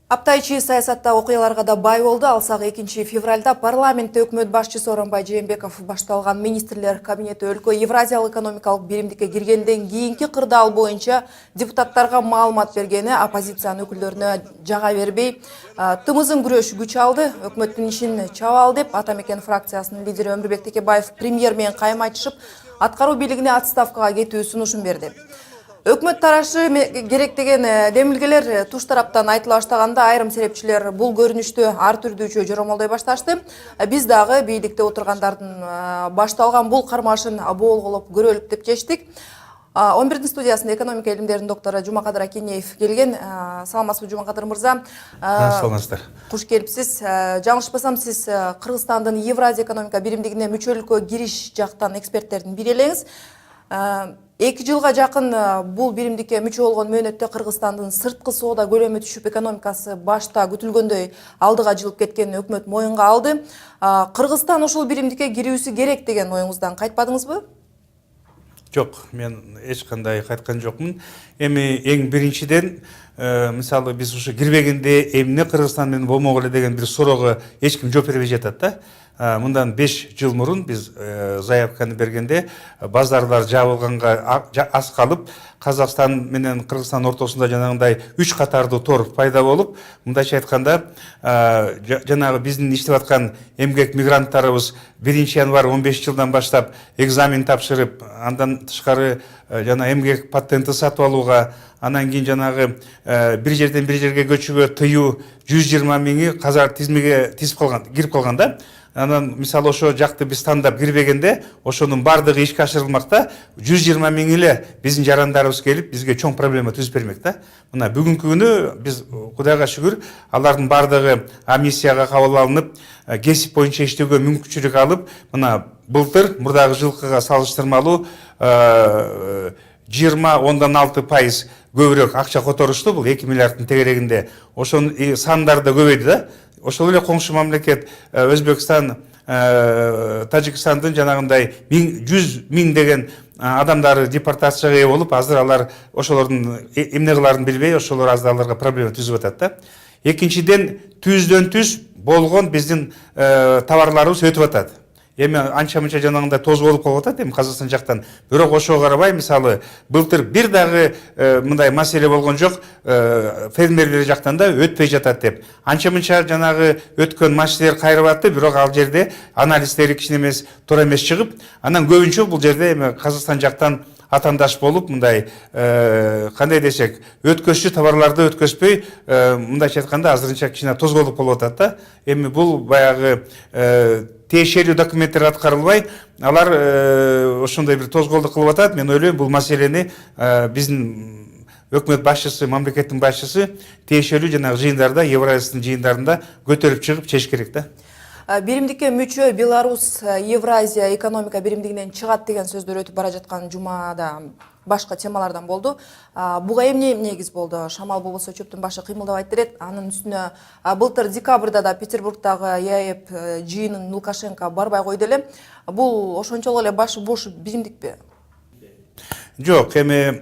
Апта ичи саясатта окуяларга да бай болду. Алсак 2-февралда парламентте өкмөт башчысы Сооронбай Жээнбеков башталган министрлер кабинети өлкө Евразиялык экономикалык биримдикке киргенден кийинки кырдаал боюнча депутаттарга маалымат бергени оппозициянын өкүлдөрүнө жага бербей, тымызын күрөш күч алды. Өкмөттүн ишин чаба ал деп Атамекен фракциясынын лидери Өмүрбек Текебаев премьер менен кайма айтышып, аткаруу бийлигине отставкага кетүү сунушун берди. Өкмөт тарашы керек деген демилгелер туш тараптан айтыла баштаганда айрым серепчилер бул көрүнүштү ар түрдүүчө жоромолдой башташты. Биз дагы бийликте отургандардын башталган бул кармашын боолголоп көрөлүк деп чечтик. 11 студиясында экономика илимдеринин доктору Жумакадыр Акинеев келген. Саламатсызбы, Жумакадыр мырза? Саламатсыздар. Куш келипсиз. Жаңылышпасам, сиз Кыргызстандын Евразия экономика биримдигине мүчөлүккө кириш жактан эксперттердин бири элеңиз. 2 жылга жакын бул биримдикке мүчө болгон мөөнөттө Кыргызстандын сырткы соода көлөмү түшүп, экономикасы башта күтүлгөндөй алдыга жылып кеткенин өкмөт моюнга алды. Кыргызстан ошол биримдикке кирүүсү керек деген оюңуздан кайтпадыңызбы? Жок, мен эч кандай кайткан жокмун. Эми эң биринчиден, мисалы биз ушу кирбегенде эмне Кыргызстан менен болмок эле деген бир суроого эч ким жооп бербей жатат да. Мындан 5 жыл мурун биз заявканы бергенде базарлар жабылганга аз калып, Казакстан менен Кыргызстан ортосунда жанагындай 3 катардуу тор пайда болуп, мындайча айтканда, жанагы биздин иштеп аткан эмгек мигранттарыбыз 1-январь 15 жылдан баштап экзамен тапшырып, андан тышкары жана эмгек патенти сатып алууга, анан кийин жанагы бир жерден бир жерге көчүүгө тыюу 120 миңи казар тизмеге кирип калган да. Анан мисалы ошо жакты биз тандап кирбегенде, ошонун бардыгы ишке ашырылмакта, 120 миң эле биздин жарандарыбыз келип, бизге чоң проблема түзүп бермек да. Мына бүгүнкү күнү биз Кудайга шүгүр, алардын бардыгы амнистияга кабыл алынып, кесип боюнча иштөөгө мүмкүнчүлүк алып, мына былтыр мурдагы жылкыга салыштырмалуу 20,6% көбүрөөк акча которушту, бул 2 миллиарддын тегерегинде. Ошонун сандары да көбөйдү да. Ошол эле коңшу мамлекет Өзбекстан, Тажикстандын жанагындай 100 миң деген адамдары депортацияга ээ болуп, азыр алар ошолордун эмне кыларын билбей, ошолор азыр аларга проблема түзүп атат да. Экинчиден, түздөн түз болгон биздин товарларыбыз өтүп атат. Эми анча-мынча жанагындай тоз болуп калып атат эми Казакстан жактан. Бирок ошого карабай, мисалы, былтыр бир дагы мындай маселе болгон жок, фермерлер жактан да өтпөй жатат деп. Анча-мынча жанагы өткөн маселелер кайрып атты, бирок ал жерде анализдери кичине эмес, туура эмес чыгып, анан көбүнчө бул жерде эми Казакстан жактан атандаш болуп, мындай кандай десек, өткөзчү товарларды өткөзбөй, мындайча айтканда азырынча кичине тоз болуп калып атат да. Эми бул баягы тиешелүү документтер аткарылбай, алар ошондой бир тозголдук кылып атат. Мен ойлойм, бул маселени биздин өкмөт башчысы, мамлекеттин башчысы тиешелүү жанагы жыйындарда, Евразиянын жыйындарында көтөрүп чыгып чечиш керек да. Биримдикке мүчө Беларусь Евразия экономика биримдигинен чыгат деген сөздөр өтүп бара жаткан жумада башка темалардан болду. Буга эмне негиз болду? Шамал болбосо чөптүн башы кыймылдабайт дерет. Анын үстүнө былтыр декабрда да Петербургдагы ЕАЭП жыйынын Лукашенко барбай койду эле. Бул ошончолук эле башы бош биримдикпи? Жок, эми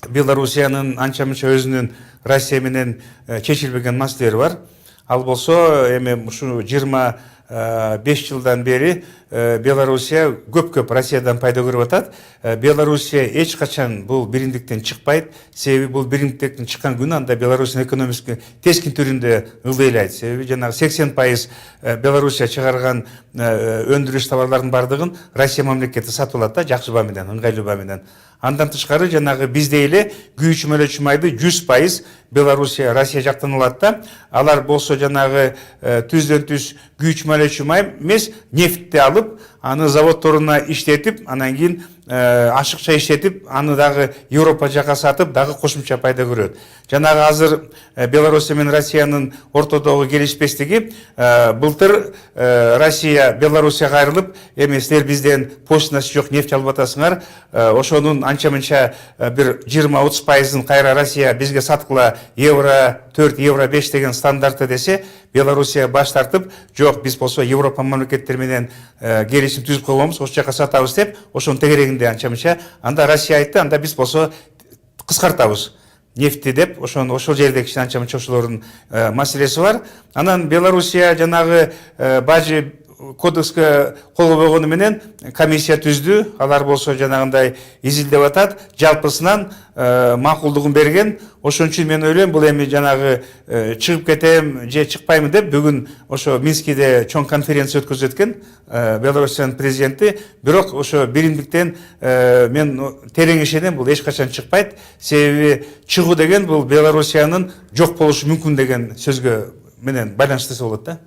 Белоруссиянын анча-мынча өзүнүн Россия менен чечилбеген маселелери бар. Ал болсо, эми ушу 25 жылдан бери Белоруссия көп Россиядан пайда көрүп атат. Белоруссия эч качан бул биримдиктен чыкпайт. Себеби бул биримдиктен чыккан күнү анда Белоруссиянын экономикасы тескин түрүндө ылдыйлайт. Себеби жанагы 80% Белоруссия чыгарган өндүрүш товарлардын бардыгын Россия мамлекети сатып алат да, жакшы баа менен, ыңгайлуу баа менен. Андан тышкары жанагы бизде эле күйүүчү мөлөчү майды 100% Белоруссия, Россия жактан алат да. Алар болсо жанагы түздөн түз күйүүчү мөлөчү май эмес, нефтти алып, аны заводторуна иштетип, анан кийин ашыкча иштетип, аны дагы Европа жака сатып, дагы кошумча пайда көрөт. Жанагы азыр Белоруссия менен Россиянын ортодогу келишпестиги, былтыр Россия Белоруссияга айрылып, эми силер бизден почтасы жок нефть алып атасыңар, ошонун анча-мынча бир 20-30%-ын кайра Россия бизге саткыла евро 4, евро 5 деген стандартты десе, Белоруссия баш тартып, жок, биз болсо Европа мамлекеттери менен келишим түзүп койгонбуз, ошол жака сатабыз деп, ошонун тегерегинде анча-мынча. Анда Россия айтты, анда биз болсо кыскартабыз. нефти деп ошол жерде кичине анча мынча ошолордун маселеси бар. Анан Белоруссия жанагы бажы кодекске кол койбогону менен комиссия түздү. Алар болсо жанагындай изилдеп атат. Жалпысынан макулдугун берген. Ошон үчүн мен ойлойм, бул эми жанагы чыгып кетем же чыкпаймын деп бүгүн ошо Минскиде чоң конференция өткөзүп өткөн Белоруссиянын президенти. Бирок ошо биримдиктен мен терең ишенем, бул эч качан чыкпайт. Себеби чыгуу деген бул Белоруссиянын жок болушу мүмкүн деген сөзгө менен байланыштуу болот да.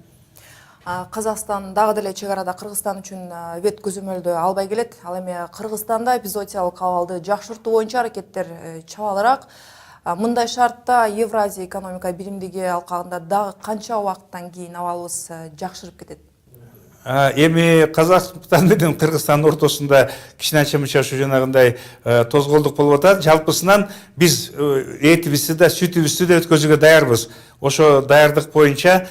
Казакстан дагы деле чек арада Кыргызстан үчүн вет көзөмөлдү албай келет. Ал эми Кыргызстанда эпизодиялык абалды жакшыртуу боюнча аракеттер чабалыраак. Мындай шартта Евразия экономика биримдиги алкагында дагы канча убакыттан кийин абалыбыз жакшырып кетет? Эми Казакстан менен Кыргызстандын ортосунда кичине анча мынча ушу жанагындай тозголдук болуп атат. Жалпысынан биз этибизди да сүтүбүздү да өткөзүүгө даярбыз. Ошо даярдык боюнча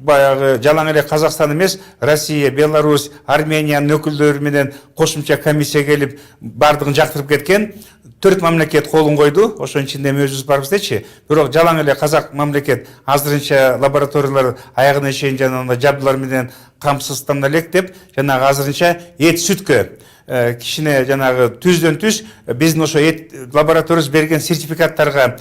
баягы жалаң эле Казакстан эмес, Россия, Беларусь, Армениянын өкүлдөрү менен кошумча комиссия келип бардыгын жактырып кеткен. 4 мамлекет колун койду. Ошонун ичинде эми өзүбүз барбыз дечи. Бирок жалаң эле казак мамлекет азырынча лабораториялар аягына чейин жанагындай жабдуулар менен камсыздана элек деп жанагы азырынча эт сүткө кичине жанагы түздөн түз биздин ошо эт лабораториябыз берген сертификаттарга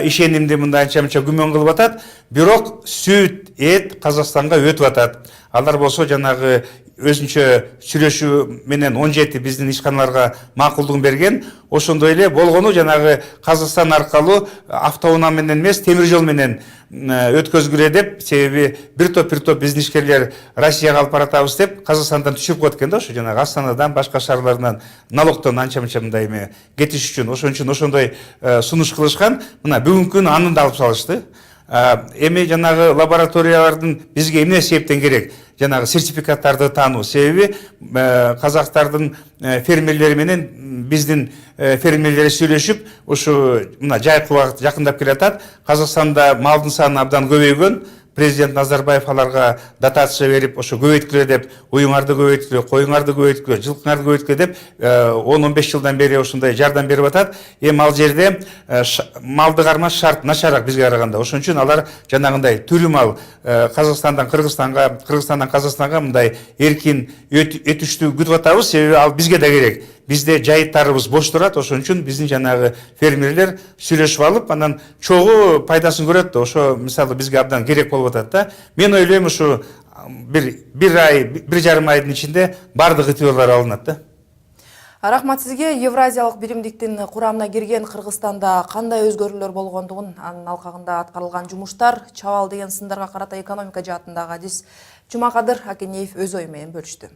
ишенимди мындай анча мынча күмөн кылып атат. Бирок сүт, эт Казакстанга өтүп атат. Алар болсо жанагы өзүнчө сүйлөшүү менен 17 биздин ишканаларга макулдугун берген. Ошондой эле болгону жанагы Казакстан аркылуу автоунаа менен эмес, темир жол менен өткөзгүлө деп, себеби бир топ биздин ишкерлер Россияга алып баратабыз деп Казакстандан түшүрүп коет экен да, ошо жанагы Астанадан, башка шаарлардан налогтон анча мынча мындай эме кетиш үчүн. Ошон үчүн ошондой сунуш кылышкан. Мына бүгүнкү күнү анын да алып салышты. Эми жанагы лабораториялардын бизге эмне себептен керек? Жанагы сертификаттарды таануу. Себеби казактардын фермерлери менен биздин фермерлер сүйлөшүп, ушу мына жайкы убакыт жакындап келатат. Казакстанда малдын саны абдан көбөйгөн. Президент Назарбаев аларга дотация берип, ошо көбөйткүлө деп, уюңарды көбөйткүлө, коюңарды көбөйткүлө, жылкыңарды көбөйткүлө деп 10-15 жылдан бери ошондой жардам берип атат. Эми ал жерде малды кармаш шарт начараак бизге караганда. Ошон үчүн алар жанагындай түрү мал Казакстандан Кыргызстанга, Кыргызстандан Казакстанга мындай эркин өтүштү күтүп атабыз. Себеби ал бизге да керек. Бизде жайыттарыбыз бош турат. Ошон үчүн биздин жанагы фермерлер сүйлөшүп алып, анан чогуу пайдасын көрөт да. Ошо мисалы бизге абдан керек болуп атат да. Мен ойлойм ушу бир ай, 1,5 айдын ичинде бардык ытырлар алынат да. Рахмат сизге. Евразиялык биримдиктин курамына кирген Кыргызстанда кандай өзгөрүүлөр болгондугун, анын алкагында аткарылган жумуштар, чабал деген сындарга карата экономика жаатындагы адис Жумакадыр Акенеев өз ою менен бөлүштү.